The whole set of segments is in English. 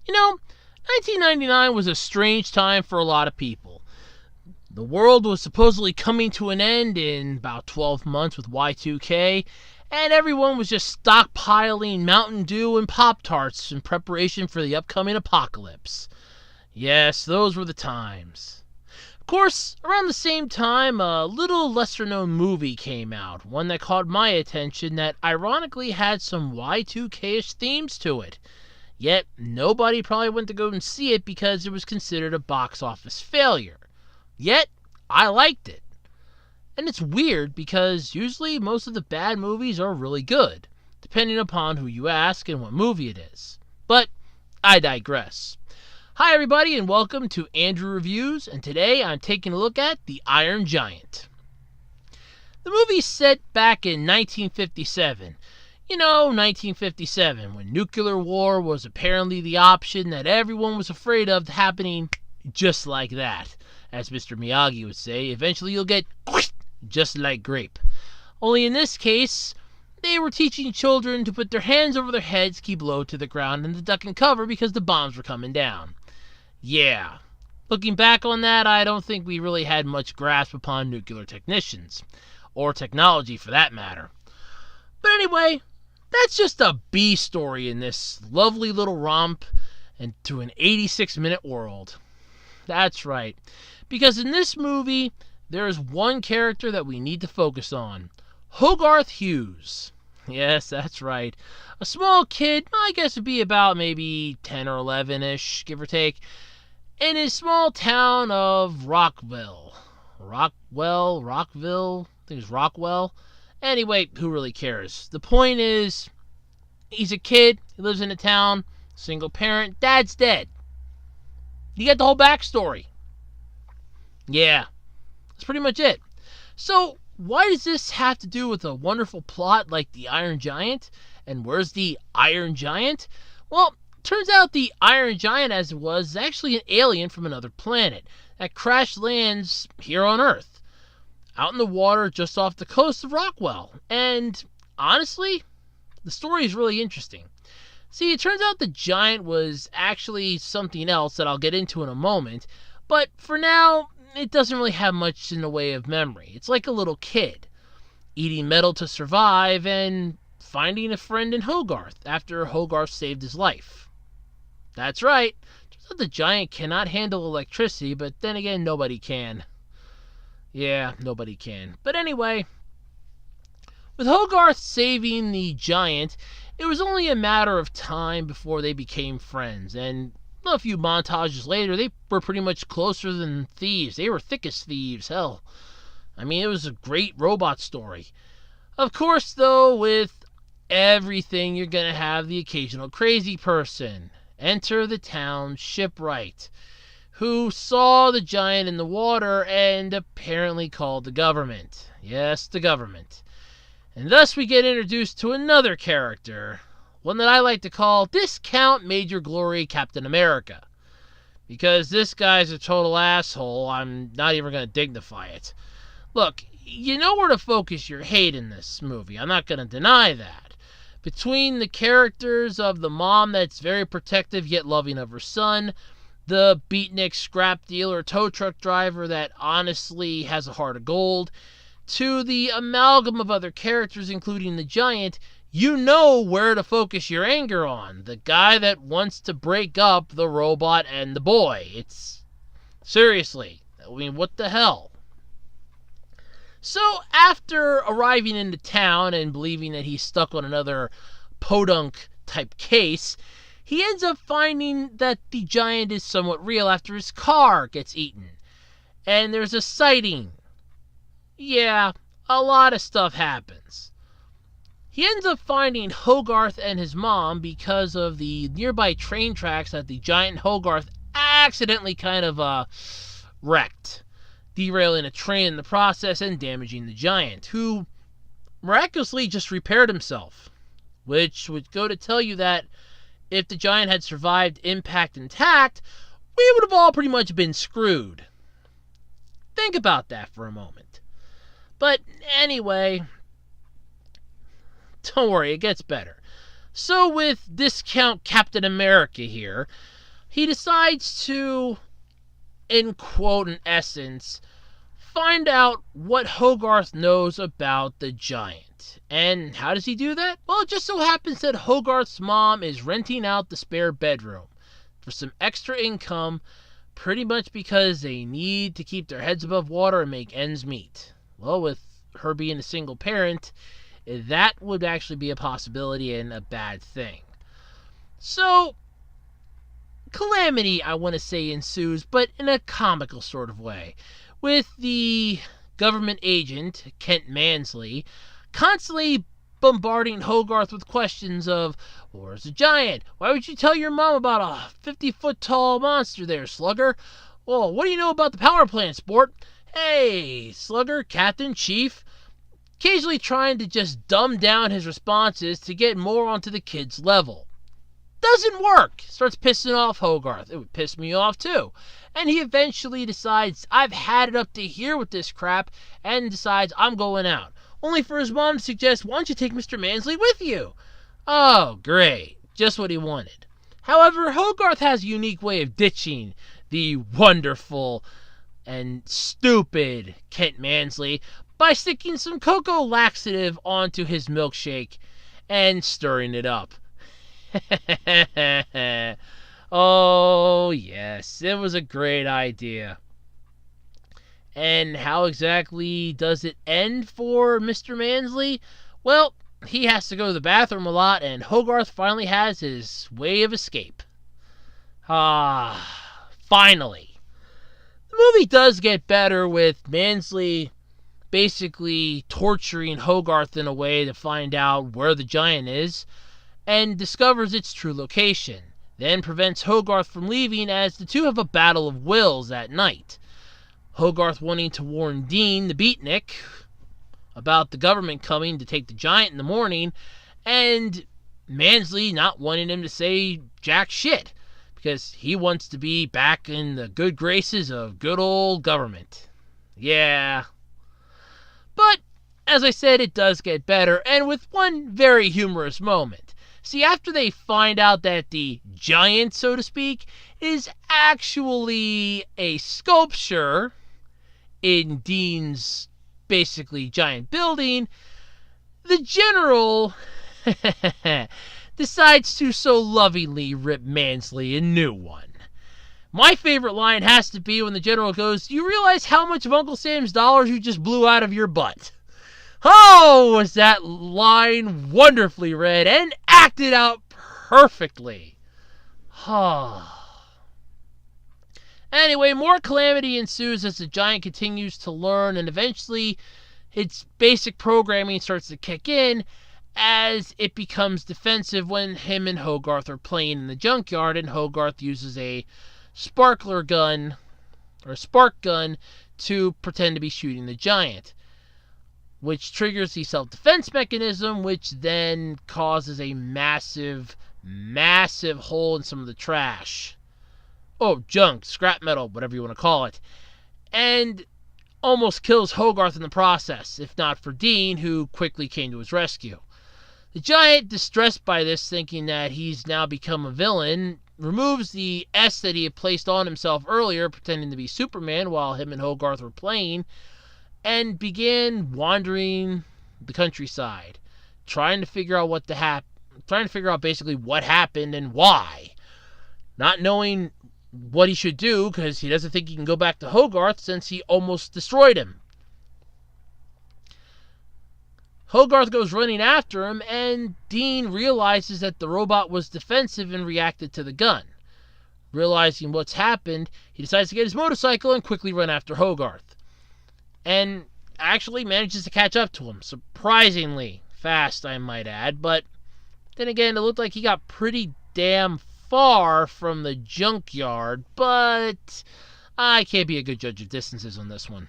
You know, 1999 was a strange time for a lot of people. The world was supposedly coming to an end in about 12 months with Y2K, and everyone was just stockpiling Mountain Dew and Pop-Tarts in preparation for the upcoming apocalypse. Yes, those were the times. Of course, around the same time, a little lesser-known movie came out, one that caught my attention that ironically had some Y2K-ish themes to it. Yet, nobody probably went to go and see it because it was considered a box office failure. Yet, I liked it. And it's weird because usually most of the bad movies are really good, depending upon who you ask and what movie it is. But I digress. Hi everybody and welcome to Andrew Reviews, and today I'm taking a look at The Iron Giant. The movie's set back in 1957. You know, 1957, when nuclear war was apparently the option that everyone was afraid of happening just like that. As Mr. Miyagi would say, eventually you'll get just like grape. Only in this case, they were teaching children to put their hands over their heads, keep low to the ground, and to duck and cover because the bombs were coming down. Yeah. Looking back on that, I don't think we really had much grasp upon nuclear technicians. Or technology, for that matter. But anyway, that's just a B story in this lovely little romp into an 86-minute world. That's right. Because in this movie, there is one character that we need to focus on. Hogarth Hughes. Yes, that's right. A small kid, I guess would be about maybe 10 or 11-ish, give or take, in his small town of Rockville. Rockville? I think it's Rockwell. Anyway, who really cares? The point is, he's a kid, he lives in a town, single parent, dad's dead. You get the whole backstory. Yeah, that's pretty much it. So, why does this have to do with a wonderful plot like The Iron Giant? And where's the Iron Giant? Well, turns out the Iron Giant, as it was, is actually an alien from another planet that crash lands here on Earth, out in the water just off the coast of Rockwell. And honestly, the story is really interesting. See, it turns out the giant was actually something else that I'll get into in a moment, but for now, it doesn't really have much in the way of memory. It's like a little kid, eating metal to survive and finding a friend in Hogarth after Hogarth saved his life. That's right, turns out the giant cannot handle electricity, but then again, nobody can. Yeah, nobody can. But anyway, with Hogarth saving the giant, it was only a matter of time before they became friends, and a few montages later, they were pretty much closer than thieves. They were thick as thieves, hell. I mean, it was a great robot story. Of course, though, with everything, you're going to have the occasional crazy person. Enter the town shipwright, who saw the giant in the water and apparently called the government. Yes, the government. And thus we get introduced to another character, one that I like to call Discount Major Glory Captain America. Because this guy's a total asshole, I'm not even going to dignify it. Look, you know where to focus your hate in this movie, I'm not going to deny that. Between the characters of the mom that's very protective yet loving of her son, the beatnik scrap dealer tow truck driver that honestly has a heart of gold, to the amalgam of other characters including the giant, you know where to focus your anger on. The guy that wants to break up the robot and the boy. It's... seriously. I mean, what the hell? So, after arriving into town and believing that he's stuck on another podunk-type case, he ends up finding that the giant is somewhat real after his car gets eaten. And there's a sighting. Yeah, a lot of stuff happens. He ends up finding Hogarth and his mom because of the nearby train tracks that the giant Hogarth accidentally kind of wrecked, derailing a train in the process and damaging the giant, who miraculously just repaired himself, which would go to tell you that if the giant had survived impact intact, we would have all pretty much been screwed. Think about that for a moment. But anyway, don't worry, it gets better. So with Discount Captain America here, he decides to, in quote, in essence, find out what Hogarth knows about the giant. And how does he do that? Well, it just so happens that Hogarth's mom is renting out the spare bedroom for some extra income, pretty much because they need to keep their heads above water and make ends meet. Well, with her being a single parent, that would actually be a possibility and a bad thing. So, calamity, I want to say, ensues, but in a comical sort of way, with the government agent, Kent Mansley, constantly bombarding Hogarth with questions of, where's the giant? Why would you tell your mom about a 50-foot tall monster there, Slugger? Well, what do you know about the power plant, sport? Hey, Slugger, Captain, Chief. Occasionally trying to just dumb down his responses to get more onto the kid's level. Doesn't work. Starts pissing off Hogarth. It would piss me off too. And he eventually decides, I've had it up to here with this crap, and decides I'm going out. Only for his mom to suggest, why don't you take Mr. Mansley with you? Oh, great. Just what he wanted. However, Hogarth has a unique way of ditching the wonderful and stupid Kent Mansley by sticking some cocoa laxative onto his milkshake and stirring it up. Oh, yes, it was a great idea. And how exactly does it end for Mr. Mansley? Well, he has to go to the bathroom a lot, and Hogarth finally has his way of escape. Finally. The movie does get better with Mansley basically torturing Hogarth in a way to find out where the giant is, and discovers its true location, then prevents Hogarth from leaving as the two have a battle of wills that night. Hogarth wanting to warn Dean, the beatnik, about the government coming to take the giant in the morning, and Mansley not wanting him to say jack shit, because he wants to be back in the good graces of good old government. Yeah. But, as I said, it does get better, and with one very humorous moment. See, after they find out that the giant, so to speak, is actually a sculpture in Dean's basically giant building, the general decides to so lovingly rip Mansley a new one. My favorite line has to be when the general goes, "Do you realize how much of Uncle Sam's dollars you just blew out of your butt?" Oh, was that line wonderfully read and acted out perfectly. Anyway, more calamity ensues as the giant continues to learn, and eventually its basic programming starts to kick in as it becomes defensive when him and Hogarth are playing in the junkyard, and Hogarth uses a sparkler gun, or a spark gun, to pretend to be shooting the giant, which triggers the self-defense mechanism, which then causes a massive, massive hole in some of the trash. Oh, junk, scrap metal, whatever you want to call it. And almost kills Hogarth in the process, if not for Dean, who quickly came to his rescue. The giant, distressed by this, thinking that he's now become a villain, removes the S that he had placed on himself earlier, pretending to be Superman while him and Hogarth were playing, and began wandering the countryside, trying to figure out basically what happened and why. Not knowing what he should do, because he doesn't think he can go back to Hogarth since he almost destroyed him. Hogarth goes running after him, and Dean realizes that the robot was defensive and reacted to the gun. Realizing what's happened, he decides to get his motorcycle and quickly run after Hogarth. And actually manages to catch up to him, surprisingly fast, I might add, but then again, it looked like he got pretty damn far from the junkyard, but I can't be a good judge of distances on this one.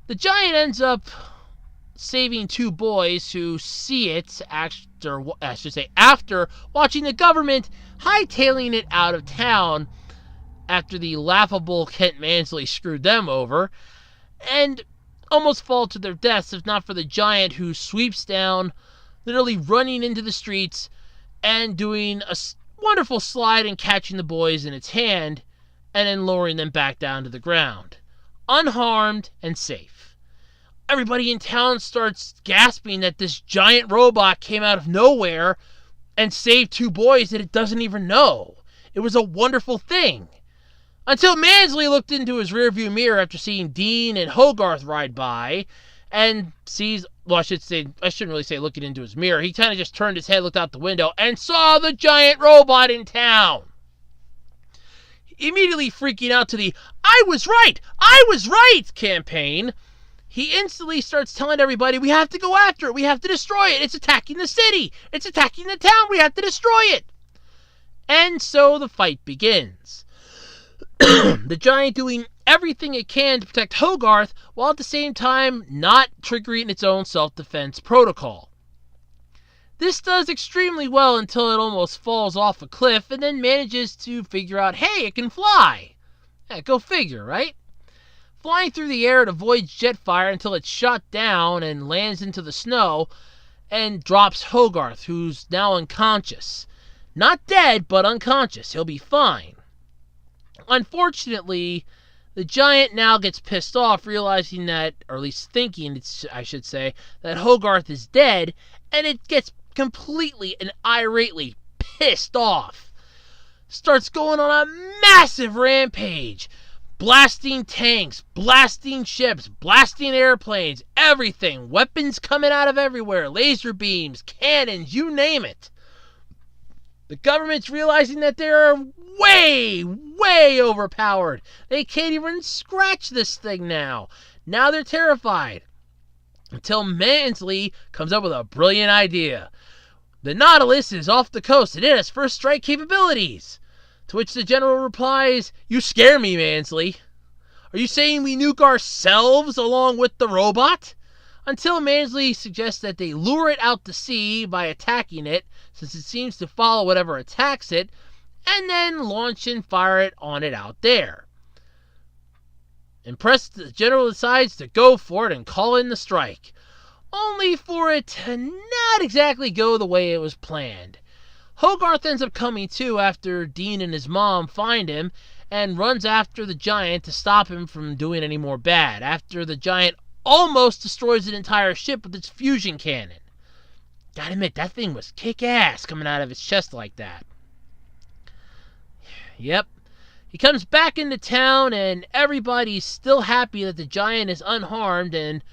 The giant ends up saving two boys who see it after watching the government hightailing it out of town after the laughable Kent Mansley screwed them over, and almost fall to their deaths if not for the giant, who sweeps down, literally running into the streets and doing a wonderful slide in catching the boys in its hand and then lowering them back down to the ground, unharmed and safe. Everybody in town starts gasping that this giant robot came out of nowhere and saved two boys that it doesn't even know. It was a wonderful thing. Until Mansley looked into his rearview mirror after seeing Dean and Hogarth ride by and sees, well, I shouldn't really say looking into his mirror. He kind of just turned his head, looked out the window, and saw the giant robot in town. Immediately freaking out to the I was right campaign, he instantly starts telling everybody, we have to go after it, we have to destroy it, it's attacking the city, it's attacking the town, we have to destroy it. And so the fight begins. The giant doing everything it can to protect Hogarth, while at the same time not triggering its own self-defense protocol. This does extremely well until it almost falls off a cliff and then manages to figure out, hey, it can fly. Yeah, go figure, right? Flying through the air, it avoids jet fire until it's shot down and lands into the snow and drops Hogarth, who's now unconscious. Not dead, but unconscious. He'll be fine. Unfortunately, the giant now gets pissed off, realizing that, or at least thinking, I should say, that Hogarth is dead, and it gets completely and irately pissed off. Starts going on a massive rampage, blasting tanks, blasting ships, blasting airplanes, everything, weapons coming out of everywhere, laser beams, cannons, you name it. The government's realizing that they're way overpowered. They can't even scratch this thing now. Now they're terrified. Until Mansley comes up with a brilliant idea. The Nautilus is off the coast and it has first strike capabilities. To which the general replies, you scare me, Mansley. Are you saying we nuke ourselves along with the robot? Until Mansley suggests that they lure it out to sea by attacking it, since it seems to follow whatever attacks it, and then launch and fire it on it out there. Impressed, the general decides to go for it and call in the strike, only for it to not exactly go the way it was planned. Hogarth ends up coming to after Dean and his mom find him and runs after the giant to stop him from doing any more bad, after the giant almost destroys an entire ship with its fusion cannon. Gotta admit, that thing was kick-ass coming out of its chest like that. Yep. He comes back into town and everybody's still happy that the giant is unharmed, and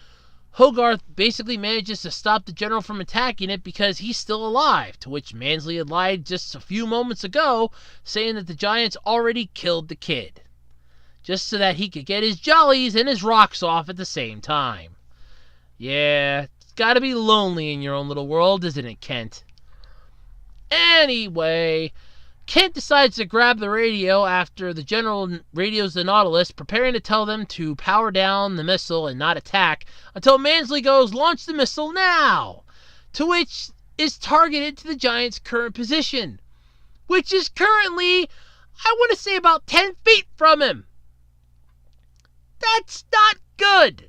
Hogarth basically manages to stop the general from attacking it because he's still alive, to which Mansley had lied just a few moments ago, saying that the giant's already killed the kid, just so that he could get his jollies and his rocks off at the same time. Yeah, it's gotta be lonely in your own little world, isn't it, Kent? Anyway, Kent decides to grab the radio after the general radios the Nautilus, preparing to tell them to power down the missile and not attack, until Mansley goes, launch the missile now! To which is targeted to the giant's current position, which is currently, I want to say, about 10 feet from him. That's not good.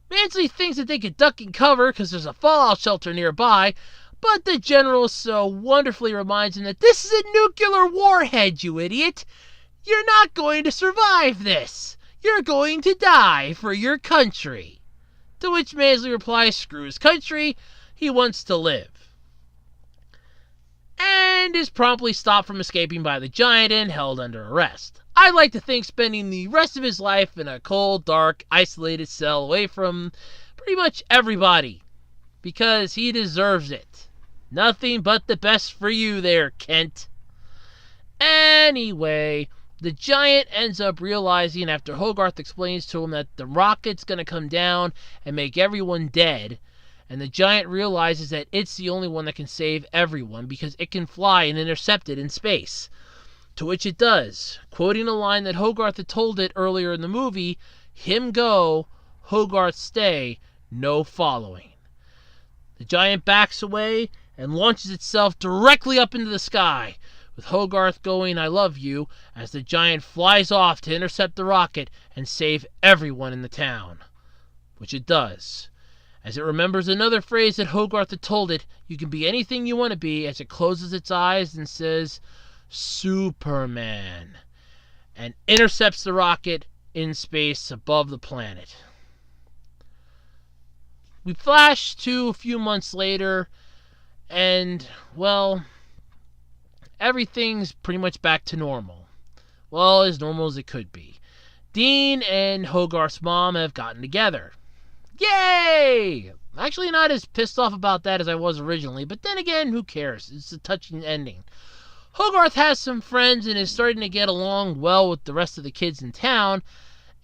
Mansley thinks that they could duck and cover because there's a fallout shelter nearby, but the general so wonderfully reminds him that this is a nuclear warhead, you idiot. You're not going to survive this. You're going to die for your country. To which Mansley replies, screw his country, he wants to live. And is promptly stopped from escaping by the giant and held under arrest. I'd like to think spending the rest of his life in a cold, dark, isolated cell away from pretty much everybody, because he deserves it. Nothing but the best for you there, Kent. Anyway, the giant ends up realizing after Hogarth explains to him that the rocket's going to come down and make everyone dead, and the giant realizes that it's the only one that can save everyone because it can fly and intercept it in space. To which it does, quoting a line that Hogarth had told it earlier in the movie, him go, Hogarth stay, no following. The giant backs away and launches itself directly up into the sky, with Hogarth going, I love you, as the giant flies off to intercept the rocket and save everyone in the town. Which it does. as it remembers another phrase that Hogarth had told it, "You can be anything you want to be," as it closes its eyes and says, "Superman," and intercepts the rocket in space above the planet. We flash to a few months later, and, well, everything's pretty much back to normal. Well, as normal as it could be. Dean and Hogarth's mom have gotten together. Yay! Actually not as pissed off about that as I was originally, but then again, who cares? It's a touching ending. Hogarth has some friends and is starting to get along well with the rest of the kids in town,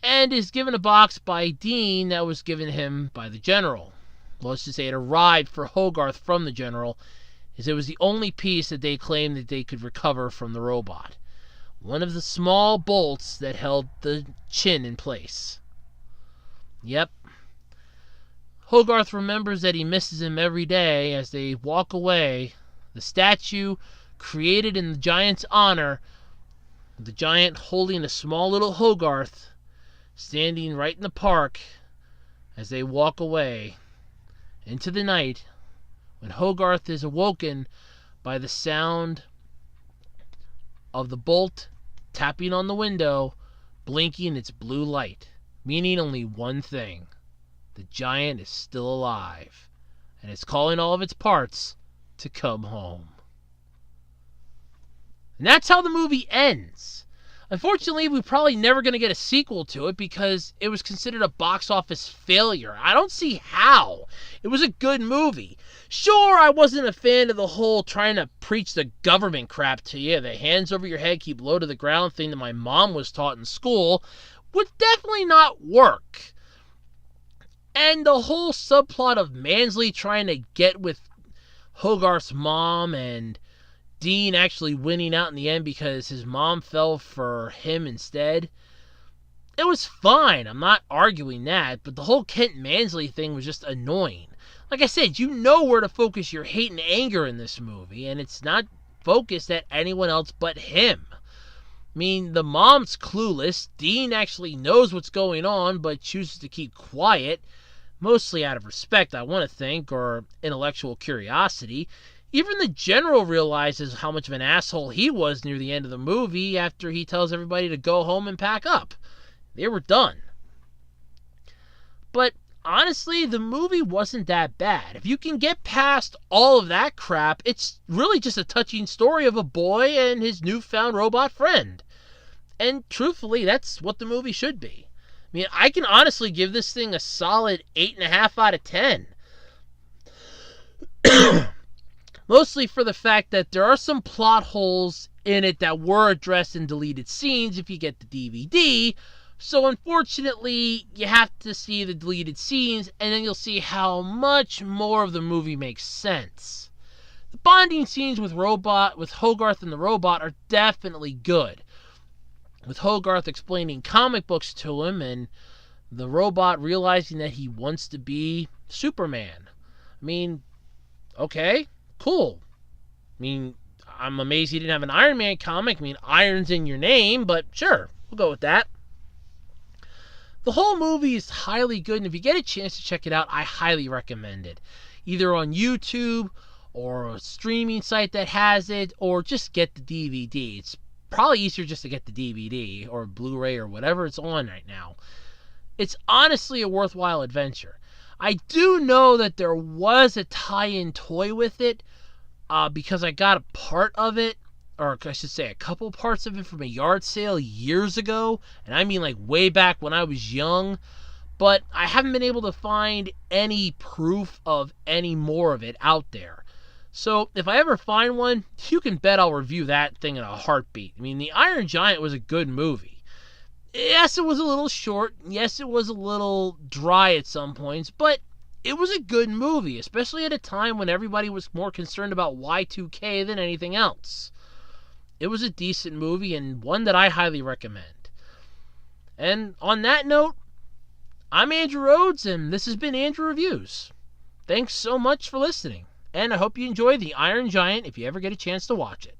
and is given a box by Dean that was given him by the General. Well, let's just say it arrived for Hogarth from the General, as it was the only piece that they claimed that they could recover from the robot. One of the small bolts that held the chin in place. Yep. Hogarth remembers that he misses him every day as they walk away. The statue, created in the giant's honor, the giant holding a small little Hogarth, standing right in the park as they walk away into the night, when Hogarth is awoken by the sound of the bolt tapping on the window, blinking its blue light, meaning only one thing: the giant is still alive, and it's calling all of its parts to come home. And that's how the movie ends. Unfortunately, we're probably never going to get a sequel to it because it was considered a box office failure. I don't see how. It was a good movie. Sure, I wasn't a fan of the whole trying to preach the government crap to you, the hands over your head, keep low to the ground thing that my mom was taught in school, would definitely not work. And the whole subplot of Mansley trying to get with Hogarth's mom and Dean actually winning out in the end because his mom fell for him instead, it was fine. I'm not arguing that, but the whole Kent Mansley thing was just annoying. Like I said, you know where to focus your hate and anger in this movie, and it's not focused at anyone else but him. I mean, the mom's clueless. Dean actually knows what's going on, but chooses to keep quiet, mostly out of respect, I want to think, or intellectual curiosity. Even the General realizes how much of an asshole he was near the end of the movie after he tells everybody to go home and pack up. They were done. But honestly, the movie wasn't that bad. If you can get past all of that crap, it's really just a touching story of a boy and his newfound robot friend. And truthfully, that's what the movie should be. I mean, I can honestly give this thing a solid 8.5 out of 10. Mostly for the fact that there are some plot holes in it that were addressed in deleted scenes if you get the DVD. So unfortunately, you have to see the deleted scenes, and then you'll see how much more of the movie makes sense. The bonding scenes with Hogarth and the robot are definitely good, with Hogarth explaining comic books to him and the robot realizing that he wants to be Superman. I mean, okay, cool. I mean, I'm amazed he didn't have an Iron Man comic. I mean, Iron's in your name, but sure, we'll go with that. The whole movie is highly good, and if you get a chance to check it out, I highly recommend it. Either on YouTube or a streaming site that has it, or just get the DVD. It's probably easier just to get the DVD or Blu-ray or whatever it's on right now. It's honestly a worthwhile adventure. I do know that there was a tie-in toy with it because I got a part of it, or I should say a couple parts of it from a yard sale years ago, and I mean like way back when I was young, but I haven't been able to find any proof of any more of it out there. So if I ever find one, you can bet I'll review that thing in a heartbeat. I mean, The Iron Giant was a good movie. Yes, it was a little short. Yes, it was a little dry at some points, but it was a good movie, especially at a time when everybody was more concerned about Y2K than anything else. It was a decent movie and one that I highly recommend. And on that note, I'm Andrew Rhodes, and this has been Andrew Reviews. Thanks so much for listening, and I hope you enjoy The Iron Giant if you ever get a chance to watch it.